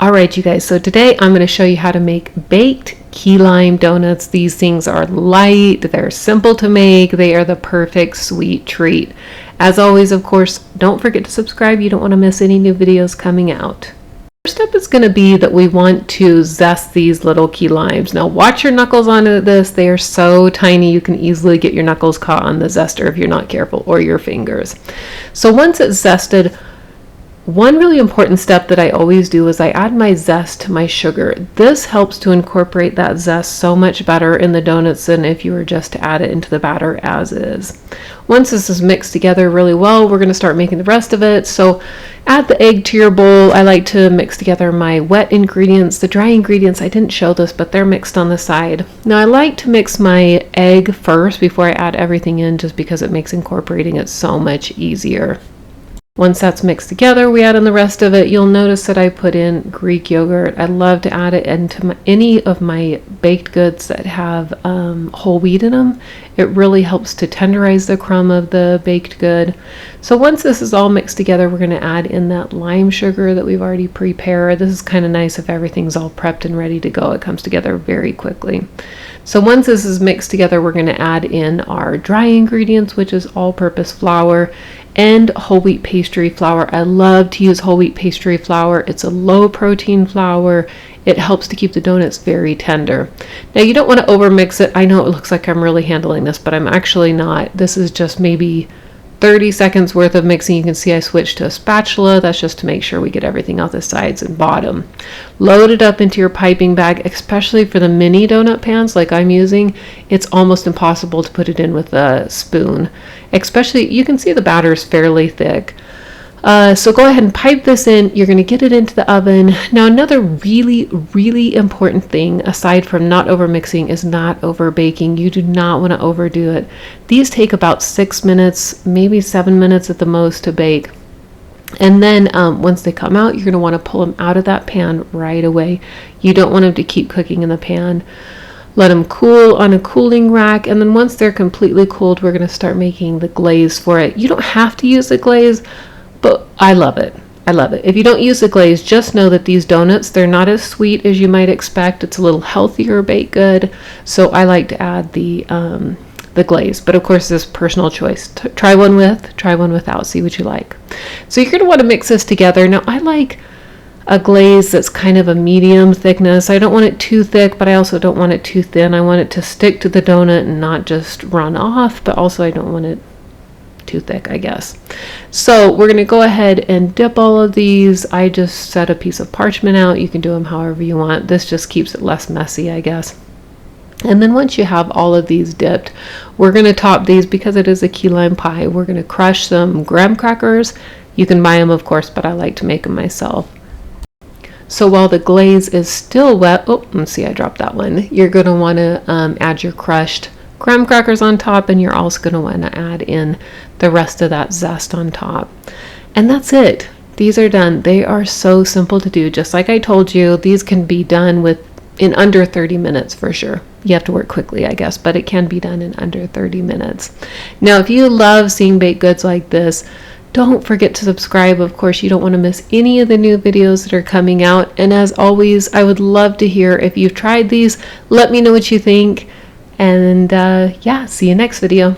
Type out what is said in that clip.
Alright you guys, so today I'm going to show you how to make baked key lime donuts. These things are light, they're simple to make, they are the perfect sweet treat. As always, of course, don't forget to subscribe, you don't want to miss any new videos coming out. First step is going to be that we want to zest these little key limes. Now watch your knuckles on this, they are so tiny you can easily get your knuckles caught on the zester if you're not careful, or your fingers. So once it's zested, one really important step that I always do is I add my zest to my sugar. This helps to incorporate that zest so much better in the donuts than if you were just to add it into the batter as is. Once this is mixed together really well, we're going to start making the rest of it. So add the egg to your bowl. I like to mix together my wet ingredients. The dry ingredients, I didn't show this, but they're mixed on the side. Now I like to mix my egg first before I add everything in, just because it makes incorporating it so much easier. Once that's mixed together, we add in the rest of it. You'll notice that I put in Greek yogurt. I love to add it into any of my baked goods that have whole wheat in them. It really helps to tenderize the crumb of the baked good. So once this is all mixed together, we're going to add in that lime sugar that we've already prepared. This is kind of nice if everything's all prepped and ready to go. It comes together very quickly. So once this is mixed together, we're going to add in our dry ingredients, which is all-purpose flour and whole wheat pastry flour. I love to use whole wheat pastry flour. It's a low protein flour. It helps to keep the donuts very tender. Now you don't want to overmix it. I know it looks like I'm really handling this, but I'm actually not. This is just maybe 30 seconds worth of mixing. You can see I switched to a spatula. That's just to make sure we get everything out the sides and bottom. Load it up into your piping bag, especially for the mini donut pans like I'm using. It's almost impossible to put it in with a spoon. Especially, you can see the batter is fairly thick. So go ahead and pipe this in. You're going to get it into the oven. Now another really important thing, aside from not over mixing, is not over baking. You do not want to overdo it. These take about 6 minutes, maybe 7 minutes at the most to bake. And then once they come out, you're going to want to pull them out of that pan right away. You don't want them to keep cooking in the pan. Let them cool on a cooling rack, and then once they're completely cooled, we're going to start making the glaze for it. You don't have to use the glaze, but I love it. I love it. If you don't use the glaze, just know that these donuts, they're not as sweet as you might expect. It's a little healthier baked good, so I like to add the glaze. But of course, this is personal choice. Try one with, try one without. See what you like. So you're going to want to mix this together. Now, I like a glaze that's kind of a medium thickness. I don't want it too thick, but I also don't want it too thin. I want it to stick to the donut and not just run off, but also I don't want it too thick, I guess. So we're going to go ahead and dip all of these. I just set a piece of parchment out. You can do them however you want. This just keeps it less messy, I guess. And then once you have all of these dipped, we're going to top these, because it is a key lime pie. We're going to crush some graham crackers. You can buy them, of course, but I like to make them myself. So while the glaze is still wet, oh, let's see, I dropped that one. You're going to want to add your crushed graham crackers on top, and you're also going to want to add in the rest of that zest on top. And that's it. These are done. They are so simple to do. Just like I told you, these can be done in under 30 minutes for sure. You have to work quickly, I guess, but it can be done in under 30 minutes. Now, if you love seeing baked goods like this, don't forget to subscribe. Of course, you don't want to miss any of the new videos that are coming out. And as always, I would love to hear if you've tried these. Let me know what you think. And yeah, see you next video.